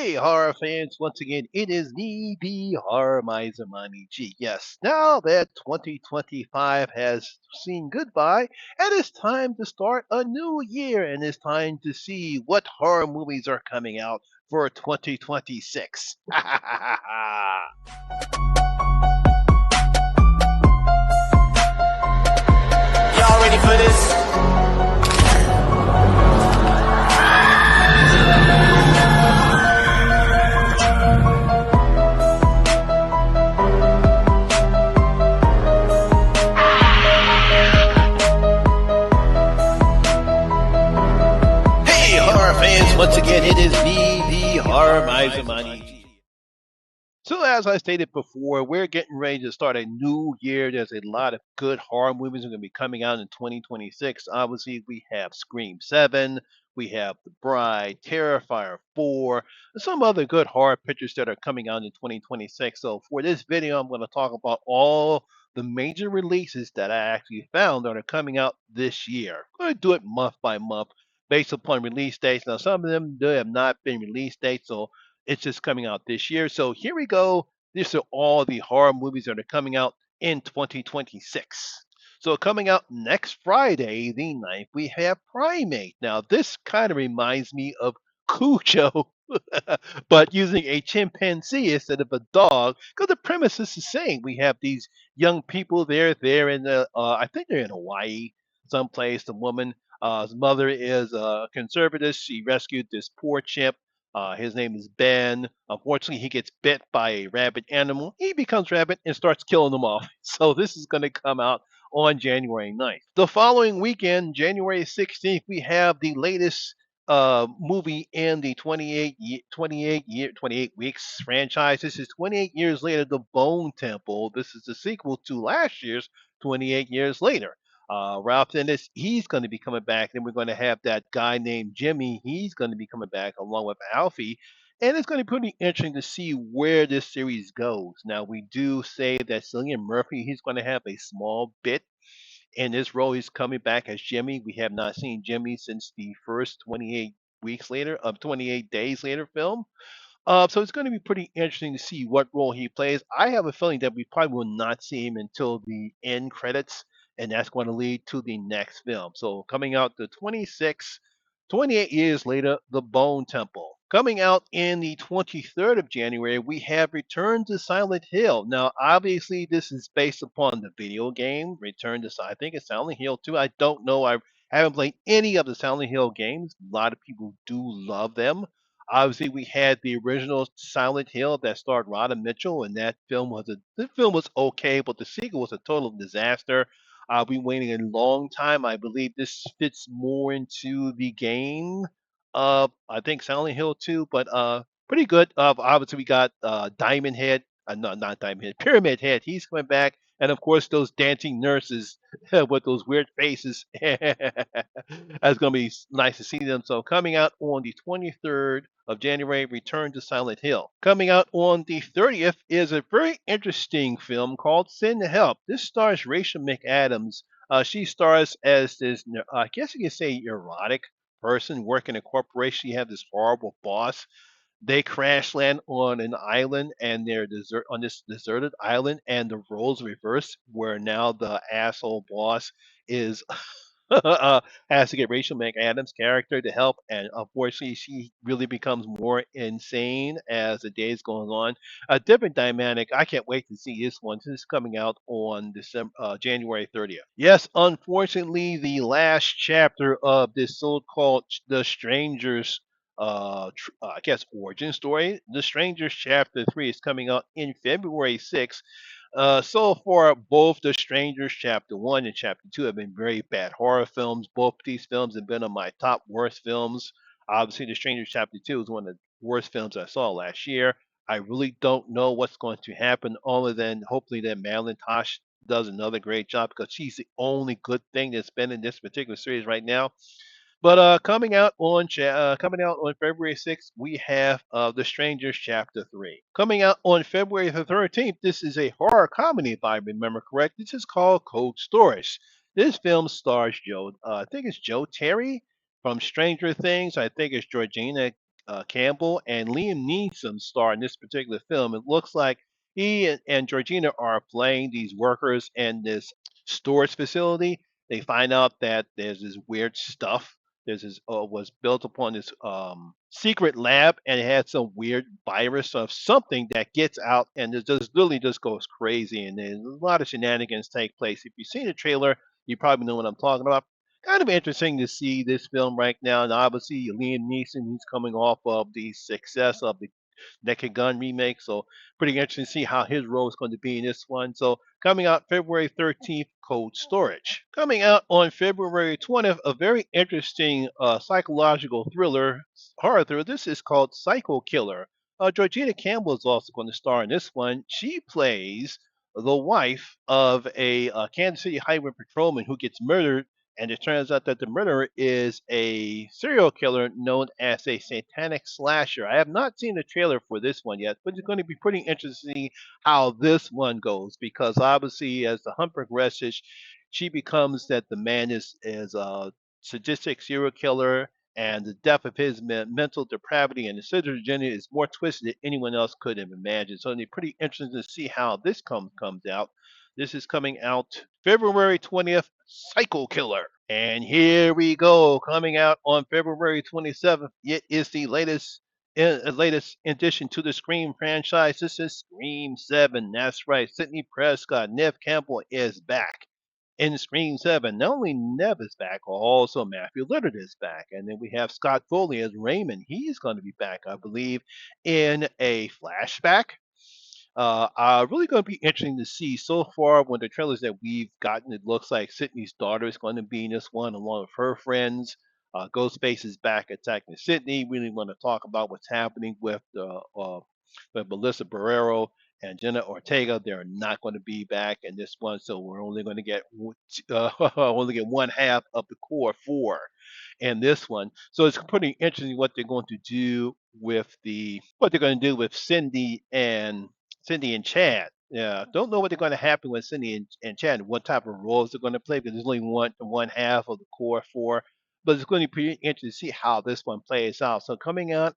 Hey, horror fans, once again, it is me, the Horror Miser Money G. Yes, now that 2025 has seen goodbye, it is time to start a new year, and it's time to see what horror movies are coming out for 2026. Y'all ready for this? Hey, horror fans, once again, it is me, the Horror Miser Money G. So, as I stated before, we're getting ready to start a new year. There's a lot of good horror movies that are going to be coming out in 2026. Obviously, we have Scream 7, we have The Bride, Terrifier 4, and some other good horror pictures that are coming out in 2026. So, for this video, I'm going to talk about all the major releases that I actually found that are coming out this year. I'm going to do it month by month based upon release dates. Now, some of them they have not been release dates, so it's just coming out this year. So here we go. These are all the horror movies that are coming out in 2026. So coming out next Friday, the 9th, we have Primate. Now this kind of reminds me of Cujo, but using a chimpanzee instead of a dog, because the premise is the same. We have these young people there. They're in I think they're in Hawaii, someplace. The woman, his mother is a conservative. She rescued this poor chimp. His name is Ben. Unfortunately, he gets bit by a rabid animal. He becomes rabid and starts killing them off. So this is going to come out on January 9th. The following weekend, January 16th, we have the latest movie in the 28 weeks franchise. This is 28 years later, The Bone Temple. This is the sequel to last year's 28 years later. Ralph Ennis, he's going to be coming back. Then we're going to have that guy named Jimmy. He's going to be coming back along with Alfie. And it's going to be pretty interesting to see where this series goes. Now, we do say that Cillian Murphy, he's going to have a small bit in this role. He's coming back as Jimmy. We have not seen Jimmy since the first 28 weeks later of 28 days later film. So it's going to be pretty interesting to see what role he plays. I have a feeling that we probably will not see him until the end credits, and that's going to lead to the next film. So coming out the 26th, 28 years later, The Bone Temple. Coming out in the 23rd of January, we have Return to Silent Hill. Now, obviously, this is based upon the video game Return to I think it's Silent Hill 2. I don't know. I haven't played any of the Silent Hill games. A lot of people do love them. Obviously, we had the original Silent Hill that starred Rhoda Mitchell, and that film was the film was okay, but the sequel was a total disaster. I've been waiting a long time. I believe this fits more into the game. I think Silent Hill 2, but pretty good. Obviously, we got Diamond Head, not Diamond Head, Pyramid Head. He's coming back, and of course, those dancing nurses with those weird faces. That's gonna be nice to see them. So coming out on the 23rd of January, Return to Silent Hill. Coming out on the 30th is a very interesting film called Send Help. This stars Rachel McAdams. She stars as this, I guess you could say, erotic person working a corporation. You have this horrible boss. They crash land on an island, and they're on this deserted island, and the roles reverse, where now the asshole boss is has to get Rachel McAdams' character to help, and unfortunately, she really becomes more insane as the days going on. A different dynamic. I can't wait to see this one. This is coming out on January 30th. Yes, unfortunately, the last chapter of this so-called The Strangers. I guess origin story. The Strangers Chapter 3 is coming out in February 6th. So far, both The Strangers Chapter 1 and Chapter 2 have been very bad horror films. Both of these films have been on my top worst films. Obviously, The Strangers Chapter 2 is one of the worst films I saw last year. I really don't know what's going to happen, other than hopefully that Madeline Tosh does another great job, because she's the only good thing that's been in this particular series right now. But coming out on February 6th, we have The Strangers Chapter 3. Coming out on February the 13th, this is a horror comedy, if I remember correct. This is called Cold Storage. This film stars I think it's Joe Terry from Stranger Things. I think it's Georgina Campbell and Liam Neeson star in this particular film. It looks like he and Georgina are playing these workers in this storage facility. They find out that there's this weird stuff. There's this was built upon this secret lab, and it had some weird virus of something that gets out, and it just literally just goes crazy. And then a lot of shenanigans take place. If you've seen the trailer, you probably know what I'm talking about. Kind of interesting to see this film right now, and obviously Liam Neeson, he's coming off of the success of the Naked Gun remake. So pretty interesting to see how his role is going to be in this one. So coming out February 13th, Cold Storage. Coming out on February 20th, a very interesting psychological thriller, horror thriller. This is called Psycho Killer. Georgina Campbell is also going to star in this one. She plays the wife of a Kansas City highway patrolman who gets murdered, and it turns out that the murderer is a serial killer known as a satanic slasher. I have not seen the trailer for this one yet, but it's going to be pretty interesting to see how this one goes because obviously, as the hunt progresses, she becomes that the man is a sadistic serial killer, and the depth of his mental depravity and his agenda is more twisted than anyone else could have imagined. So it's pretty interesting to see how this comes out. This is coming out February 20th, Psycho Killer. And here we go, coming out on February 27th. It is the latest addition to the Scream franchise. This is Scream 7. That's right. Sidney Prescott, Nev Campbell is back in Scream 7. Not only Nev is back, also Matthew Lillard is back. And then we have Scott Foley as Raymond. He's going to be back, I believe, in a flashback. Really going to be interesting to see so far when the trailers that we've gotten. It looks like Sydney's daughter is going to be in this one along with her friends. Ghostface is back attacking Sydney. Really want to talk about what's happening with Melissa Barrero and Jenna Ortega. They're not going to be back in this one, so we're only going to get only get one half of the core four in this one. So it's pretty interesting what they're going to do with what they're going to do with Cindy and Chad. Yeah, don't know what they're going to happen with Cindy and Chad. What type of roles they're going to play because there's only one half of the core four. But it's going to be pretty interesting to see how this one plays out. So coming out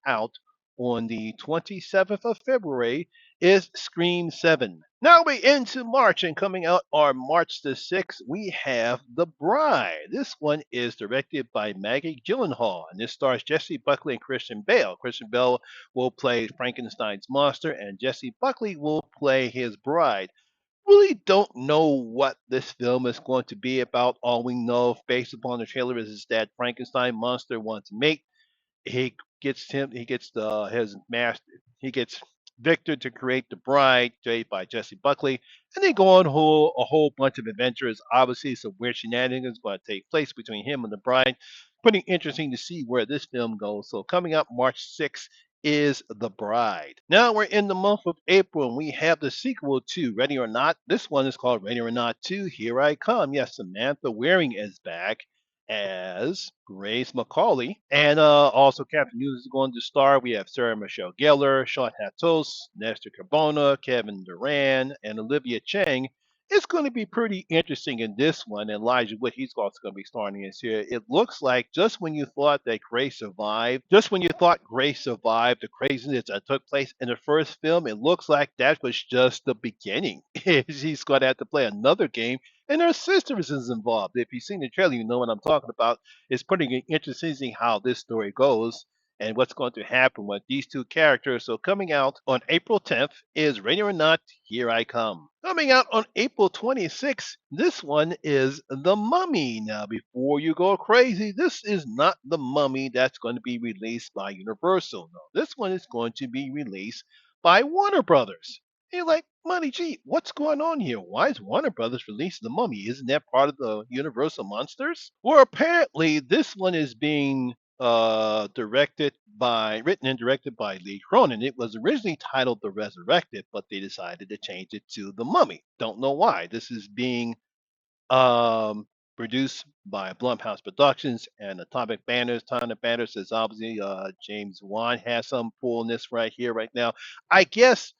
on the 27th of February is Scream 7. Now we're into March, and coming out on March the 6th, we have The Bride. This one is directed by Maggie Gyllenhaal, and this stars Jesse Buckley and Christian Bale. Christian Bale will play Frankenstein's monster, and Jesse Buckley will play his bride. Really don't know what this film is going to be about. All we know, based upon the trailer, is that Frankenstein monster wants a mate. He gets his master, he gets Victor to create the bride, played by Jesse Buckley, and they go on a whole bunch of adventures. Obviously, some weird shenanigans going to take place between him and the bride. Pretty interesting to see where this film goes. So coming up March 6th is The Bride. Now we're in the month of April and we have the sequel to Ready or Not. This one is called Ready or Not 2, Here I Come. Yes, Samantha Waring is back as Grace Macaulay. And also Captain News is going to star. We have Sarah Michelle Gellar, Sean Hatos, Nestor Carbona, Kevin Durant, and Olivia Chang. It's going to be pretty interesting in this one. And Elijah Wood, he's also going to be starring in this here. It looks like just when you thought that Grace survived, just when you thought Grace survived the craziness that took place in the first film, it looks like that was just the beginning. She's going to have to play another game, and her sister is involved. If you've seen the trailer, you know what I'm talking about. It's pretty interesting to see how this story goes and what's going to happen with these two characters. So coming out on April 10th is Ready or Not, Here I Come. Coming out on April 26th, this one is The Mummy. Now, before you go crazy, this is not The Mummy that's going to be released by Universal. No, this one is going to be released by Warner Brothers. And you're like, Money G, what's going on here? Why is Warner Brothers releasing The Mummy? Isn't that part of the Universal Monsters? Well, apparently this one is being written and directed by Lee Cronin. It was originally titled The Resurrected, but they decided to change it to The Mummy. Don't know why. This is being um, produced by Blumhouse Productions and Atomic Banners. Atomic Banners is obviously James Wan has some pull in this right here, right now. I guess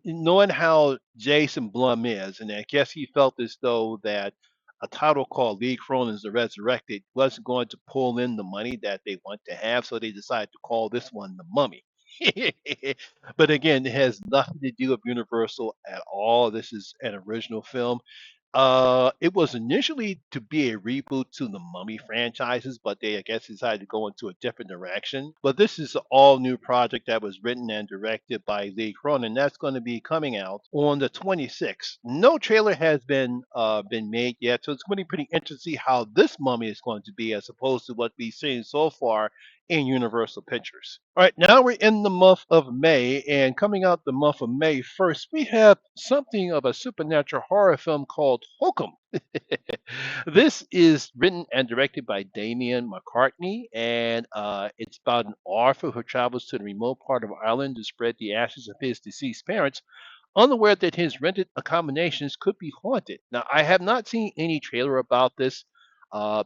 knowing how Jason Blum is, and I guess he felt as though that a title called Lee Cronin's The Resurrected wasn't going to pull in the money that they want to have, so they decided to call this one The Mummy. But again, it has nothing to do with Universal at all. This is an original film. It was initially to be a reboot to the Mummy franchises, but they, I guess, decided to go into a different direction. But this is an all-new project that was written and directed by Lee Cronin. That's going to be coming out on the 26th. No trailer has been made yet, so it's going to be pretty interesting to see how this Mummy is going to be as opposed to what we've seen so far in Universal Pictures. All right, now we're in the month of May, and coming out the month of May 1st, we have something of a supernatural horror film called Hokum. This is written and directed by Damien McCartney, and it's about an author who travels to the remote part of Ireland to spread the ashes of his deceased parents, unaware that his rented accommodations could be haunted. Now, I have not seen any trailer about this.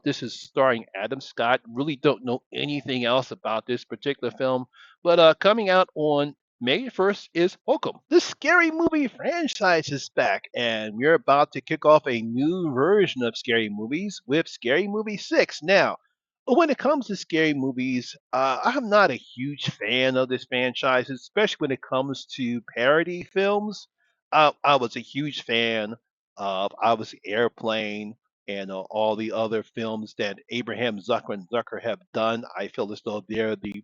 This is starring Adam Scott. Really don't know anything else about this particular film, but coming out on May 1st is Hokum. The scary movie franchise is back, and we're about to kick off a new version of scary movies with Scary Movie 6. Now, when it comes to scary movies, I'm not a huge fan of this franchise, especially when it comes to parody films. I was a huge fan of obviously Airplane and all the other films that Abraham Zucker and Zucker have done. I feel as though they're the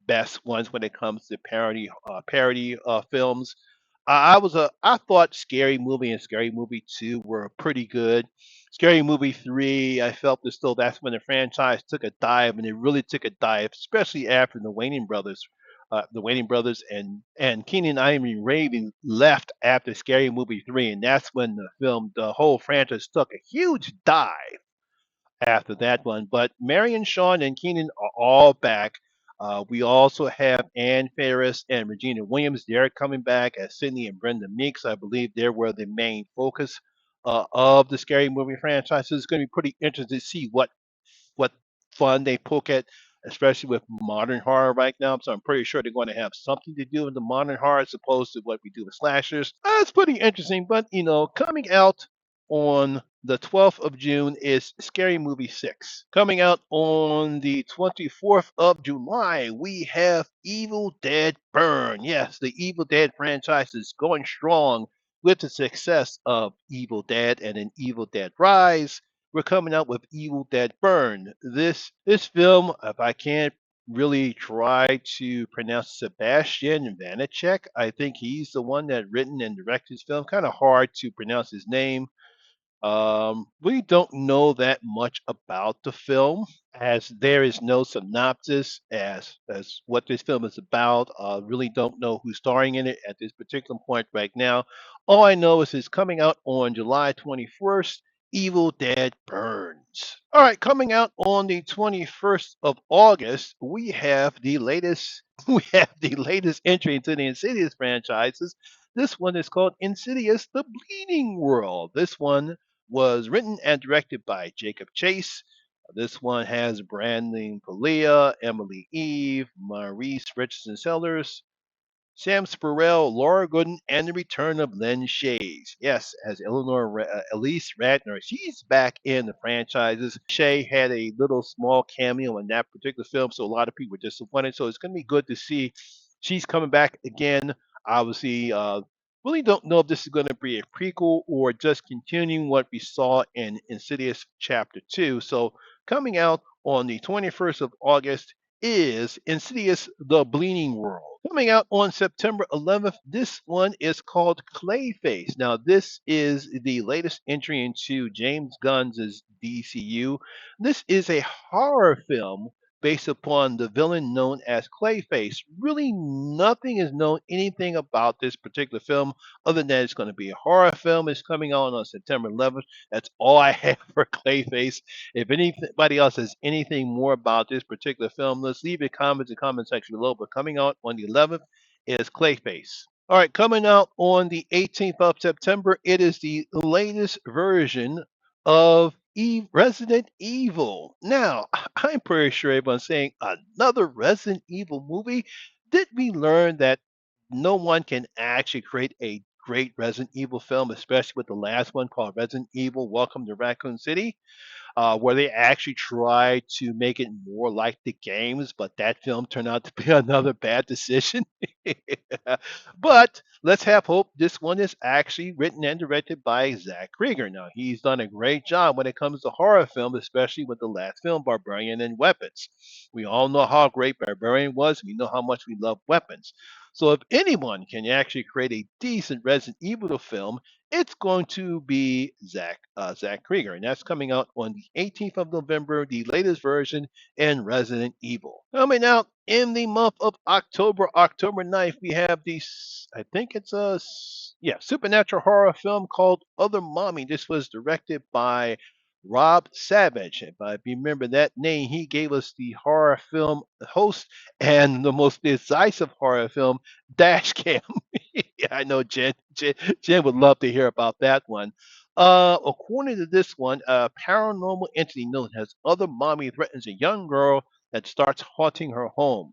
best ones when it comes to parody films. I thought Scary Movie and Scary Movie 2 were pretty good. Scary Movie 3, I felt as though that's when the franchise took a dive, and it really took a dive, especially after the Wayne brothers and Keenan Ivory Raven left after Scary Movie 3, and that's when the whole franchise took a huge dive after that one. But Marion, Sean, and Keenan are all back. We also have Ann Faris and Regina Williams. They're coming back as Sydney and Brenda Meeks. I believe they were the main focus of the Scary Movie franchise. So it's going to be pretty interesting to see what fun they poke at, especially with modern horror right now. So I'm pretty sure they're going to have something to do with the modern horror as opposed to what we do with slashers. It's pretty interesting, but coming out on the 12th of June is Scary Movie 6. Coming out on the 24th of July, we have Evil Dead Burn. Yes, the Evil Dead franchise is going strong with the success of Evil Dead and then Evil Dead Rise. We're coming out with Evil Dead Burn. This film, if I can't really try to pronounce Sebastian Vanacek, I think he's the one that written and directed this film. Kind of hard to pronounce his name. We don't know that much about the film, as there is no synopsis as what this film is about. Really don't know who's starring in it at this particular point right now. All I know is it's coming out on July 21st. Evil Dead Burns. All right, coming out on the 21st of August, we have the latest we have the latest entry into the Insidious franchises. This one is called Insidious: The Bleeding World. This one was written and directed by Jacob Chase. This one has Brandon Pelia, Emily Eve, Maurice Richardson Sellers, Sam Spurrell, Laura Gooden, and the return of Len Shays. Yes, as Elise Radner. She's back in the franchises. Shay had a little small cameo in that particular film, so a lot of people were disappointed. So it's going to be good to see she's coming back again. Obviously, really don't know if this is going to be a prequel or just continuing what we saw in Insidious Chapter 2. So coming out on the 21st of August is Insidious: The Bleeding World. Coming out on September 11th, this one is called Clayface. Now, this is the latest entry into James Gunn's DCU. This is a horror film based upon the villain known as Clayface. Really, nothing is known anything about this particular film other than it's going to be a horror film. It's coming out on September 11th. That's all I have for Clayface. If anybody else has anything more about this particular film, let's leave your comments in the comment section below. But coming out on the 11th is Clayface. All right, coming out on the 18th of September, it is the latest version of Resident Evil. Now, I'm pretty sure everyone's saying another Resident Evil movie. Did we learn that no one can actually create a great Resident Evil film, especially with the last one called Resident Evil Welcome to Raccoon City, where they actually tried to make it more like the games, but that film turned out to be another bad decision. But let's have hope this one is actually written and directed by Zach Krieger. Now, he's done a great job when it comes to horror film, especially with the last film, Barbarian and Weapons. We all know how great Barbarian was. We know how much we love Weapons. So, if anyone can actually create a decent Resident Evil film, it's going to be Zach Krieger, and that's coming out on the 18th of November, the latest version in Resident Evil. Coming out in the month of October, October 9th, we have I think it's supernatural horror film called Other Mommy. This was directed by Rob Savage. If you remember that name, he gave us the horror film host and the most decisive horror film, Dashcam. Yeah, I know Jen would love to hear about that one. According to this one, a paranormal entity known as Other Mommy threatens a young girl that starts haunting her home.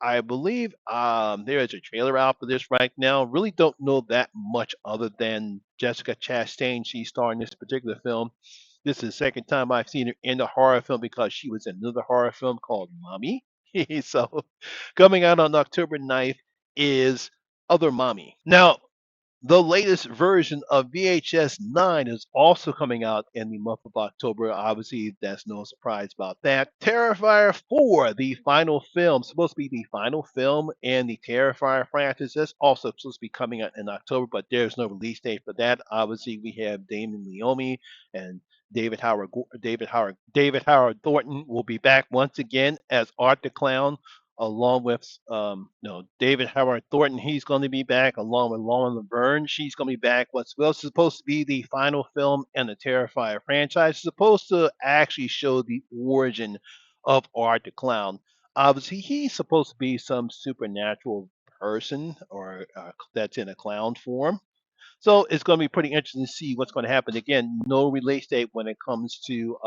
I believe there is a trailer out for this right now. Really don't know that much other than Jessica Chastain. She's starring in this particular film. This is the second time I've seen her in a horror film because she was in another horror film called Mommy. So coming out on October 9th is Other Mommy. Now, the latest version of VHS 9 is also coming out in the month of October. Obviously, that's no surprise about that. Terrifier 4, the final film, supposed to be the final film in the Terrifier franchise, that's also supposed to be coming out in October, but there's no release date for that. Obviously, we have Damon Leone and David Howard Thornton will be back once again as Art the Clown along with no David Howard Thornton. He's going to be back along with Lauren Laverne. She's going to be back. What's well supposed to be the final film in the Terrifier franchise. It's supposed to actually show the origin of Art the Clown. Obviously, he's supposed to be some supernatural person or that's in a clown form. So it's going to be pretty interesting to see what's going to happen. Again, no release date when it comes to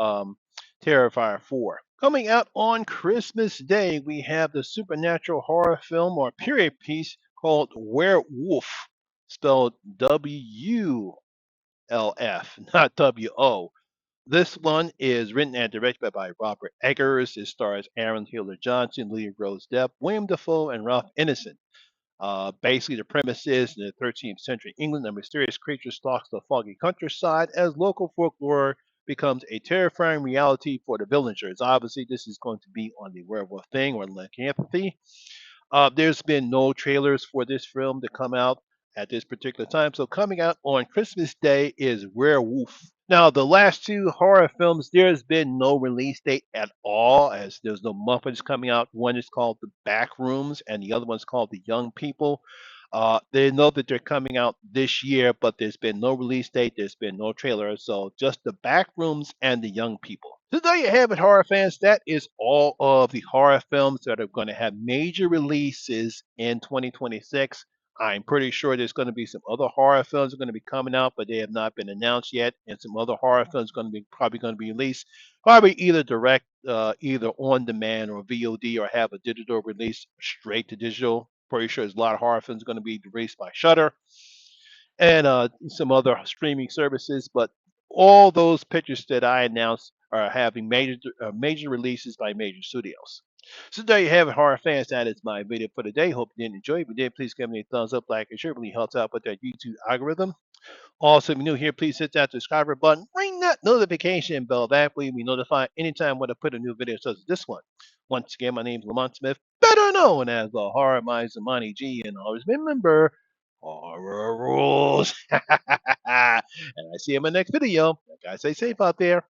Terrifier 4. Coming out on Christmas Day, we have the supernatural horror film or period piece called Werewolf, spelled WLF, not WO. This one is written and directed by Robert Eggers. It stars Aaron Taylor Johnson, Leah Rose Depp, William Dafoe, and Ralph Ineson. Basically, the premise is in the 13th century England, a mysterious creature stalks the foggy countryside as local folklore becomes a terrifying reality for the villagers. Obviously, this is going to be on the werewolf thing or lycanthropy. There's been no trailers for this film to come out at this particular time. So coming out on Christmas Day is Werewolf. Now, the last two horror films, there's been no release date at all, as there's no Muppets coming out. One is called The Back Rooms, and the other one's called The Young People. They know that they're coming out this year, but there's been no release date, there's been no trailer, so just The Back Rooms and The Young People. So there you have it, horror fans. That is all of the horror films that are going to have major releases in 2026. I'm pretty sure there's going to be some other horror films that are going to be coming out, but they have not been announced yet. And some other horror films going to be probably going to be released, probably either direct, either on demand or VOD, or have a digital release straight to digital. Pretty sure there's a lot of horror films going to be released by Shudder and some other streaming services. But all those pictures that I announced are having major releases by major studios. So there you have it, horror fans. That is my video for today. Hope you did enjoy. If you did, please give me a thumbs up, like, and share. It really helps out with that YouTube algorithm. Also, if you're new here, please hit that subscriber button. Ring that notification bell. That way, you'll be notified anytime when I put a new video such as this one. Once again, my name is Lamont Smith, better known as the Horror Minds of Monty G. And always remember, horror rules. And I see you in my next video. Guys, stay safe out there.